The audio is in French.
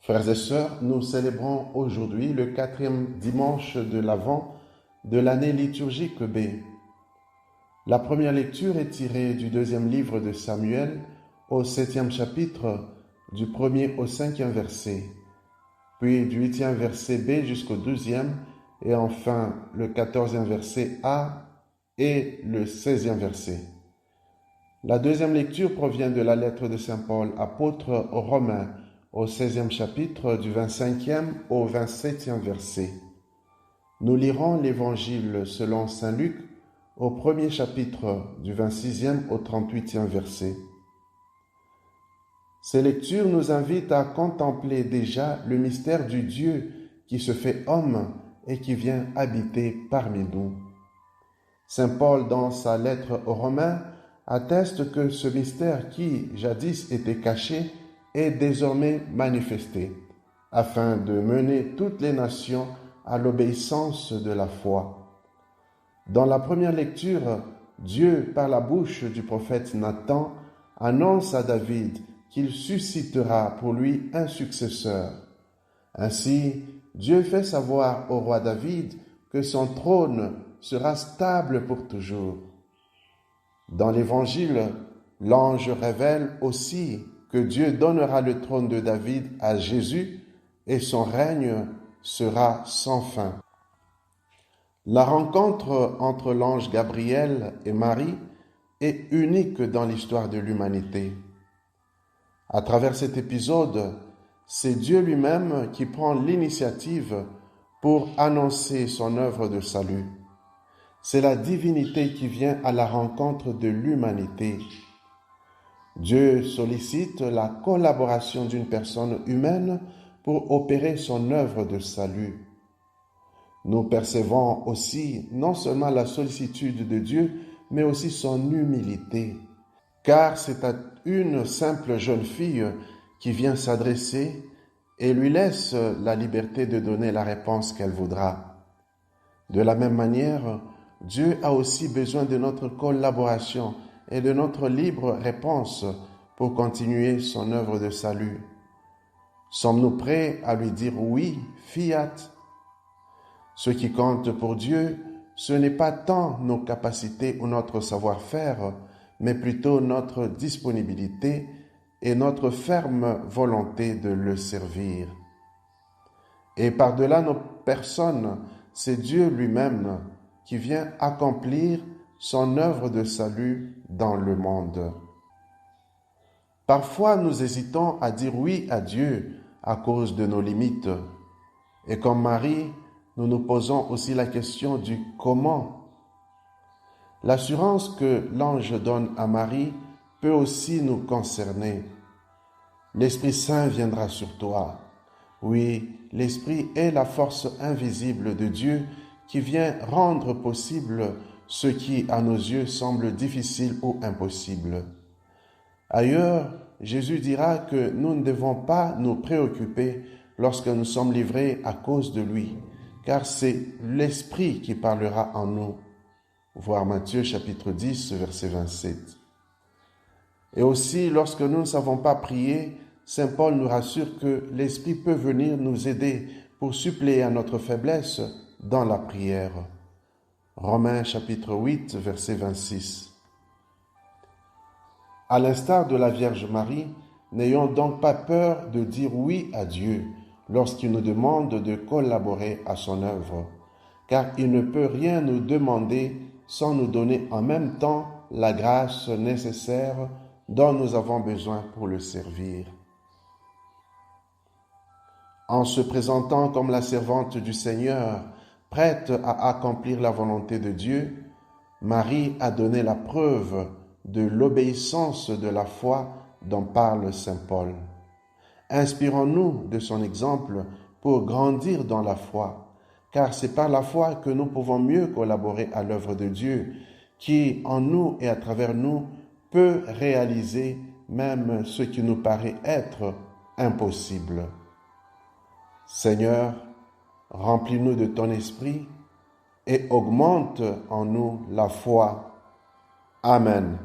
Frères et sœurs, nous célébrons aujourd'hui le 4e dimanche de l'Avent de l'année liturgique B. La première lecture est tirée du 2e livre de Samuel au 7e chapitre, du 1er au 5e verset, puis du 8e verset B jusqu'au 12e et enfin le 14e verset A et le 16e verset. La deuxième lecture provient de la lettre de Saint Paul, apôtre aux Romains, au 16e chapitre, du 25e au 27e verset. Nous lirons l'Évangile selon Saint Luc, au 1er chapitre, du 26e au 38e verset. Ces lectures nous invitent à contempler déjà le mystère du Dieu qui se fait homme et qui vient habiter parmi nous. Saint Paul, dans sa lettre aux Romains, atteste que ce mystère qui, jadis, était caché, est désormais manifesté, afin de mener toutes les nations à l'obéissance de la foi. Dans la première lecture, Dieu, par la bouche du prophète Nathan, annonce à David qu'il suscitera pour lui un successeur. Ainsi, Dieu fait savoir au roi David que son trône sera stable pour toujours. Dans l'Évangile, l'ange révèle aussi que Dieu donnera le trône de David à Jésus et son règne sera sans fin. La rencontre entre l'ange Gabriel et Marie est unique dans l'histoire de l'humanité. À travers cet épisode, c'est Dieu lui-même qui prend l'initiative pour annoncer son œuvre de salut. C'est la divinité qui vient à la rencontre de l'humanité. Dieu sollicite la collaboration d'une personne humaine pour opérer son œuvre de salut. Nous percevons aussi non seulement la sollicitude de Dieu, mais aussi son humilité, car c'est à une simple jeune fille qui vient s'adresser et lui laisse la liberté de donner la réponse qu'elle voudra. De la même manière, Dieu a aussi besoin de notre collaboration et de notre libre réponse pour continuer son œuvre de salut. Sommes-nous prêts à lui dire oui, fiat? Ce qui compte pour Dieu, ce n'est pas tant nos capacités ou notre savoir-faire, mais plutôt notre disponibilité et notre ferme volonté de le servir. Et par-delà nos personnes, c'est Dieu lui-même qui vient accomplir son œuvre de salut dans le monde. Parfois, nous hésitons à dire oui à Dieu à cause de nos limites. Et comme Marie, nous nous posons aussi la question du comment. L'assurance que l'ange donne à Marie peut aussi nous concerner. L'Esprit Saint viendra sur toi. Oui, l'Esprit est la force invisible de Dieu qui vient rendre possible ce qui, à nos yeux, semble difficile ou impossible. Ailleurs, Jésus dira que nous ne devons pas nous préoccuper lorsque nous sommes livrés à cause de lui, car c'est l'Esprit qui parlera en nous. Voir Matthieu chapitre 10, verset 27. Et aussi, lorsque nous ne savons pas prier, Saint Paul nous rassure que l'Esprit peut venir nous aider pour suppléer à notre faiblesse dans la prière. Romains chapitre 8, verset 26. À l'instar de la Vierge Marie, n'ayons donc pas peur de dire oui à Dieu lorsqu'il nous demande de collaborer à son œuvre, car il ne peut rien nous demander sans nous donner en même temps la grâce nécessaire dont nous avons besoin pour le servir. En se présentant comme la servante du Seigneur, prête à accomplir la volonté de Dieu, Marie a donné la preuve de l'obéissance de la foi dont parle saint Paul. Inspirons-nous de son exemple pour grandir dans la foi, car c'est par la foi que nous pouvons mieux collaborer à l'œuvre de Dieu, qui, en nous et à travers nous, peut réaliser même ce qui nous paraît être impossible. Seigneur, remplis-nous de ton esprit et augmente en nous la foi. Amen.